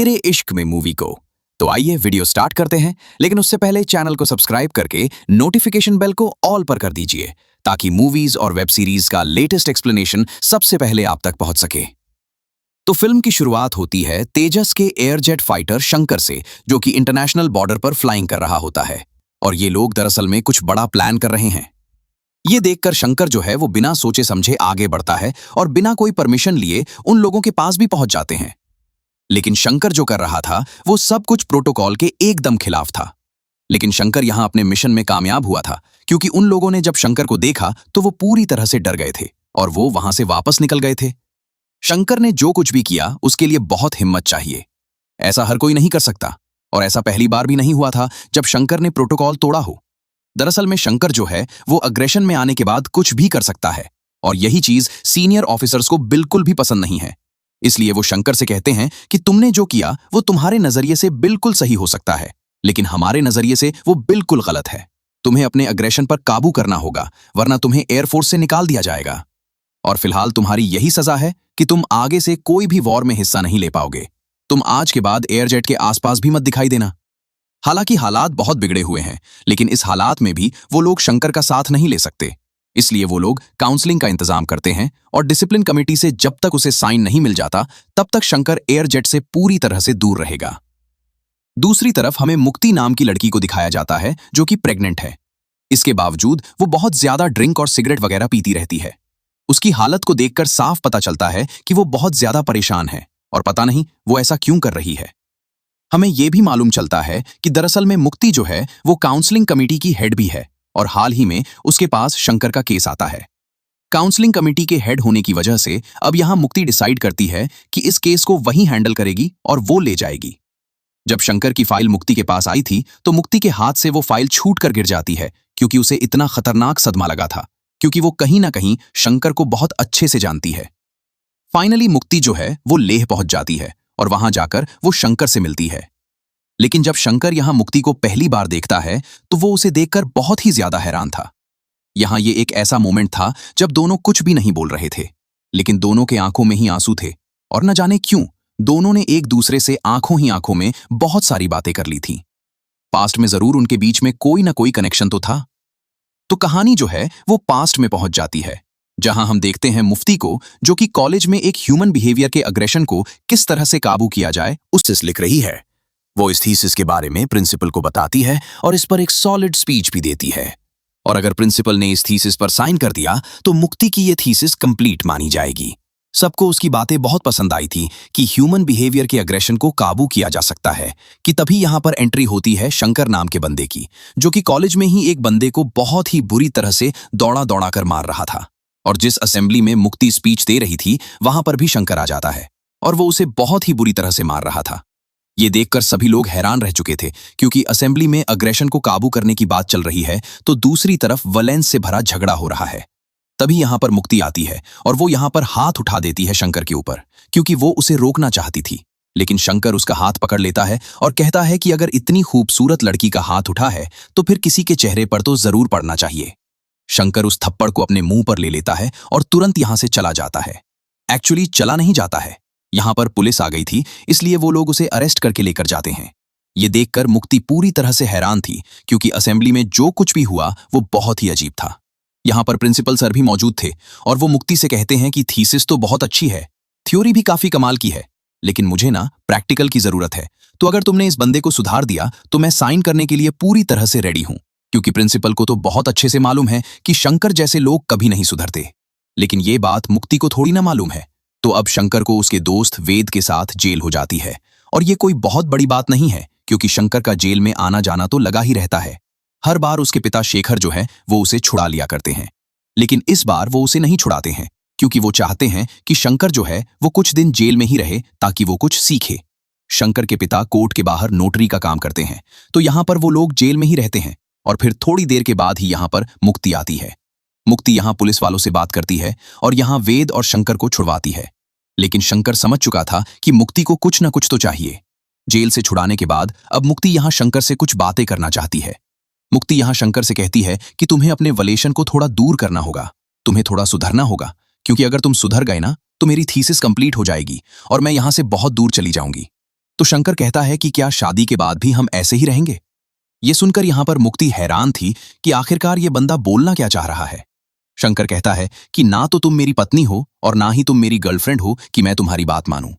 मेरे इश्क में मूवी को। तो आइए वीडियो स्टार्ट करते हैं, लेकिन उससे पहले चैनल को सब्सक्राइब करके नोटिफिकेशन बेल को ऑल पर कर दीजिए ताकि मूवीज और वेब सीरीज का लेटेस्ट एक्सप्लेनेशन सबसे पहले आप तक पहुंच सके। तो फिल्म की शुरुआत होती है तेजस के एयरजेट फाइटर शंकर से, जो कि इंटरनेशनल बॉर्डर पर फ्लाइंग कर रहा होता है और ये लोग दरअसल में कुछ बड़ा प्लान कर रहे हैं। ये देखकर शंकर जो है वो बिना सोचे समझे आगे बढ़ता है और बिना कोई परमिशन लिए उन लोगों के पास भी पहुंच जाते हैं। लेकिन शंकर जो कर रहा था वो सब कुछ प्रोटोकॉल के एकदम खिलाफ था। लेकिन शंकर यहां अपने मिशन में कामयाब हुआ था, क्योंकि उन लोगों ने जब शंकर को देखा तो वो पूरी तरह से डर गए थे और वो वहां से वापस निकल गए थे। शंकर ने जो कुछ भी किया उसके लिए बहुत हिम्मत चाहिए। ऐसा हर कोई नहीं कर सकता और ऐसा पहली बार भी नहीं हुआ था जब शंकर ने प्रोटोकॉल तोड़ा हो। दरअसल में शंकर जो है वो अग्रेशन में आने के बाद कुछ भी कर सकता है और यही चीज सीनियर ऑफिसर्स को बिल्कुल भी पसंद नहीं है। इसलिए वो शंकर से कहते हैं कि तुमने जो किया वो तुम्हारे नजरिए से बिल्कुल सही हो सकता है, लेकिन हमारे नजरिए से वो बिल्कुल गलत है। तुम्हें अपने अग्रेशन पर काबू करना होगा, वरना तुम्हें एयरफोर्स से निकाल दिया जाएगा। और फिलहाल तुम्हारी यही सजा है कि तुम आगे से कोई भी वॉर में हिस्सा नहीं ले पाओगे। तुम आज के बाद एयरजेट के आसपास भी मत दिखाई देना। हालांकि हालात बहुत बिगड़े हुए हैं, लेकिन इस हालात में भी वो लोग शंकर का साथ नहीं ले सकते। इसलिए वो लोग काउंसलिंग का इंतजाम करते हैं और डिसिप्लिन कमेटी से जब तक उसे साइन नहीं मिल जाता तब तक शंकर एयरजेट से पूरी तरह से दूर रहेगा। दूसरी तरफ हमें मुक्ति नाम की लड़की को दिखाया जाता है जो कि प्रेग्नेंट है। इसके बावजूद वो बहुत ज्यादा ड्रिंक और सिगरेट वगैरह पीती रहती है। उसकी हालत को देखकर साफ पता चलता है कि वो बहुत ज्यादा परेशान है और पता नहीं वो ऐसा क्यों कर रही है। हमें यह भी मालूम चलता है कि दरअसल में मुक्ति जो है वो काउंसलिंग कमेटी की हेड भी है और हाल ही में उसके पास शंकर का केस आता है। काउंसलिंग कमेटी के हेड होने की वजह से अब यहां मुक्ति डिसाइड करती है कि इस केस को वही हैंडल करेगी और वो ले जाएगी। जब शंकर की फाइल मुक्ति के पास आई थी तो मुक्ति के हाथ से वो फाइल छूट कर गिर जाती है, क्योंकि उसे इतना खतरनाक सदमा लगा था, क्योंकि वो कहीं ना कहीं शंकर को बहुत अच्छे से जानती है। फाइनली मुक्ति जो है वो लेह पहुंच जाती है और वहां जाकर वो शंकर से मिलती है। लेकिन जब शंकर यहां मुक्ति को पहली बार देखता है तो वो उसे देखकर बहुत ही ज्यादा हैरान था। यहां ये एक ऐसा मोमेंट था जब दोनों कुछ भी नहीं बोल रहे थे, लेकिन दोनों के आंखों में ही आंसू थे और न जाने क्यों दोनों ने एक दूसरे से आंखों ही आंखों में बहुत सारी बातें कर ली थी। पास्ट में जरूर उनके बीच में कोई ना कोई कनेक्शन तो था। तो कहानी जो है वो पास्ट में पहुंच जाती है, जहां हम देखते हैं मुफ्ती को, जो कि कॉलेज में एक ह्यूमन बिहेवियर के अग्रेशन को किस तरह से काबू किया जाए उससे लिख रही है। वो इस थीसिस के बारे में प्रिंसिपल को बताती है और इस पर एक सॉलिड स्पीच भी देती है। और अगर प्रिंसिपल ने इस थीसिस पर साइन कर दिया तो मुक्ति की ये थीसिस कंप्लीट मानी जाएगी। सबको उसकी बातें बहुत पसंद आई थी कि ह्यूमन बिहेवियर के अग्रेशन को काबू किया जा सकता है, कि तभी यहां पर एंट्री होती है शंकर नाम के बंदे की, जो कि कॉलेज में ही एक बंदे को बहुत ही बुरी तरह से दौड़ा दौड़ा कर मार रहा था। और जिस असेंबली में मुक्ति स्पीच दे रही थी वहां पर भी शंकर आ जाता है और वो उसे बहुत ही बुरी तरह से मार रहा था। ये देखकर सभी लोग हैरान रह चुके थे, क्योंकि असेंबली में अग्रेशन को काबू करने की बात चल रही है तो दूसरी तरफ वलेंस से भरा झगड़ा हो रहा है। तभी यहां पर मुक्ति आती है और वो यहां पर हाथ उठा देती है शंकर के ऊपर, क्योंकि वो उसे रोकना चाहती थी। लेकिन शंकर उसका हाथ पकड़ लेता है और कहता है कि अगर इतनी खूबसूरत लड़की का हाथ उठा है तो फिर किसी के चेहरे पर तो जरूर पड़ना चाहिए। शंकर उस थप्पड़ को अपने मुंह पर ले लेता है और तुरंत यहां से चला जाता है। एक्चुअली चला नहीं जाता है, यहां पर पुलिस आ गई थी, इसलिए वो लोग उसे अरेस्ट करके लेकर जाते हैं। ये देखकर मुक्ति पूरी तरह से हैरान थी, क्योंकि असेंबली में जो कुछ भी हुआ वो बहुत ही अजीब था। यहां पर प्रिंसिपल सर भी मौजूद थे और वो मुक्ति से कहते हैं कि थीसिस तो बहुत अच्छी है, थ्योरी भी काफी कमाल की है, लेकिन मुझे ना प्रैक्टिकल की जरूरत है। तो अगर तुमने इस बंदे को सुधार दिया तो मैं साइन करने के लिए पूरी तरह से रेडी हूं, क्योंकि प्रिंसिपल को तो बहुत अच्छे से मालूम है कि शंकर जैसे लोग कभी नहीं सुधरते। लेकिन ये बात मुक्ति को थोड़ी ना मालूम है। तो अब शंकर को उसके दोस्त वेद के साथ जेल हो जाती है और ये कोई बहुत बड़ी बात नहीं है, क्योंकि शंकर का जेल में आना जाना तो लगा ही रहता है। हर बार उसके पिता शेखर जो है वो उसे छुड़ा लिया करते हैं, लेकिन इस बार वो उसे नहीं छुड़ाते हैं, क्योंकि वो चाहते हैं कि शंकर जो है वो कुछ दिन जेल में ही रहे ताकि वो कुछ सीखे। शंकर के पिता कोर्ट के बाहर नोटरी का काम करते हैं, तो यहां पर वो लोग जेल में ही रहते हैं और फिर थोड़ी देर के बाद ही यहां पर मुक्ति आती है। मुक्ति यहां पुलिस वालों से बात करती है और यहां वेद और शंकर को छुड़वाती है। लेकिन शंकर समझ चुका था कि मुक्ति को कुछ न कुछ तो चाहिए। जेल से छुड़ाने के बाद अब मुक्ति यहां शंकर से कुछ बातें करना चाहती है। मुक्ति यहां शंकर से कहती है कि तुम्हें अपने वलेशन को थोड़ा दूर करना होगा, तुम्हें थोड़ा सुधरना होगा, क्योंकि अगर तुम सुधर गए ना तो मेरी थीसिस कंप्लीट हो जाएगी और मैं यहां से बहुत दूर चली जाऊंगी। तो शंकर कहता है कि क्या शादी के बाद भी हम ऐसे ही रहेंगे? ये सुनकर यहां पर मुक्ति हैरान थी कि आखिरकार ये बंदा बोलना क्या चाह रहा है। शंकर कहता है कि ना तो तुम मेरी पत्नी हो और ना ही तुम मेरी गर्लफ्रेंड हो कि मैं तुम्हारी बात मानूं।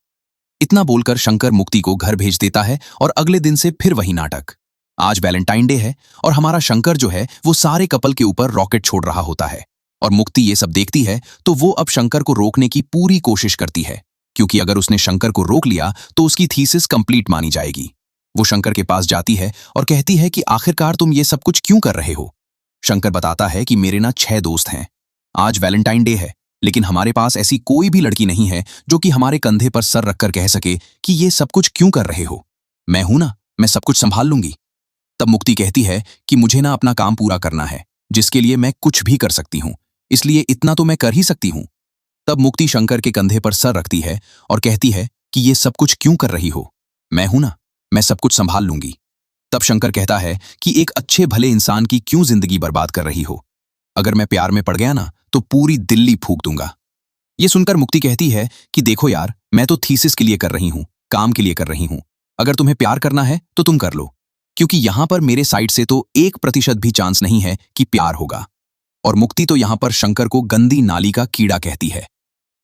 इतना बोलकर शंकर मुक्ति को घर भेज देता है और अगले दिन से फिर वही नाटक। आज वैलेंटाइन डे है और हमारा शंकर जो है वो सारे कपल के ऊपर रॉकेट छोड़ रहा होता है और मुक्ति ये सब देखती है तो वो अब शंकर को रोकने की पूरी कोशिश करती है, क्योंकि अगर उसने शंकर को रोक लिया तो उसकी थीसिस कंप्लीट मानी जाएगी। वो शंकर के पास जाती है और कहती है कि आखिरकार तुम ये सब कुछ क्यों कर रहे हो? शंकर बताता है कि मेरे ना 6 दोस्त हैं। आज वैलेंटाइन डे है, लेकिन हमारे पास ऐसी कोई भी लड़की नहीं है जो कि हमारे कंधे पर सर रखकर कह सके कि ये सब कुछ क्यों कर रहे हो। मैं हूं ना, मैं सब कुछ संभाल लूंगी। तब मुक्ति कहती है कि मुझे ना अपना काम पूरा करना है, जिसके लिए मैं कुछ भी कर सकती हूं, इसलिए इतना तो मैं कर ही सकती हूं। तब मुक्ति शंकर के कंधे पर सर रखती है और कहती है कि ये सब कुछ क्यों कर रही हो? मैं हूं ना, मैं सब कुछ संभाल लूंगी। तब शंकर कहता है कि एक अच्छे भले इंसान की क्यों जिंदगी बर्बाद कर रही हो? अगर मैं प्यार में पड़ गया ना तो पूरी दिल्ली फूंक दूंगा। ये सुनकर मुक्ति कहती है कि देखो यार, मैं तो थीसिस के लिए कर रही हूं, काम के लिए कर रही हूं। अगर तुम्हें प्यार करना है तो तुम कर लो, क्योंकि यहां पर मेरे साइड से तो 1% भी चांस नहीं है कि प्यार होगा। और मुक्ति तो यहां पर शंकर को गंदी नाली का कीड़ा कहती है।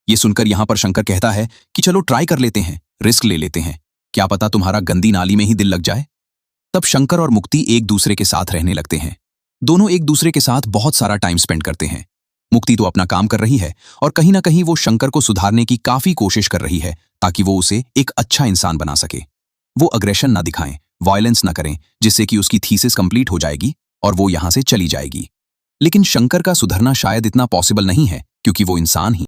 ये सुनकर यहां पर शंकर कहता है कि चलो ट्राई कर लेते हैं, रिस्क ले लेते हैं, क्या पता तुम्हारा गंदी नाली में ही दिल लग जाए। तब शंकर और मुक्ति एक दूसरे के साथ रहने लगते हैं। दोनों एक दूसरे के साथ बहुत सारा टाइम स्पेंड करते हैं। मुक्ति तो अपना काम कर रही है और कहीं ना कहीं वो शंकर को सुधारने की काफी कोशिश कर रही है ताकि वो उसे एक अच्छा इंसान बना सके। वो अग्रेशन ना दिखाएं, वायलेंस ना करें, जिससे कि उसकी थीसिस कंप्लीट हो जाएगी और वो यहां से चली जाएगी। लेकिन शंकर का सुधरना शायद इतना पॉसिबल नहीं है, क्योंकि वो इंसान ही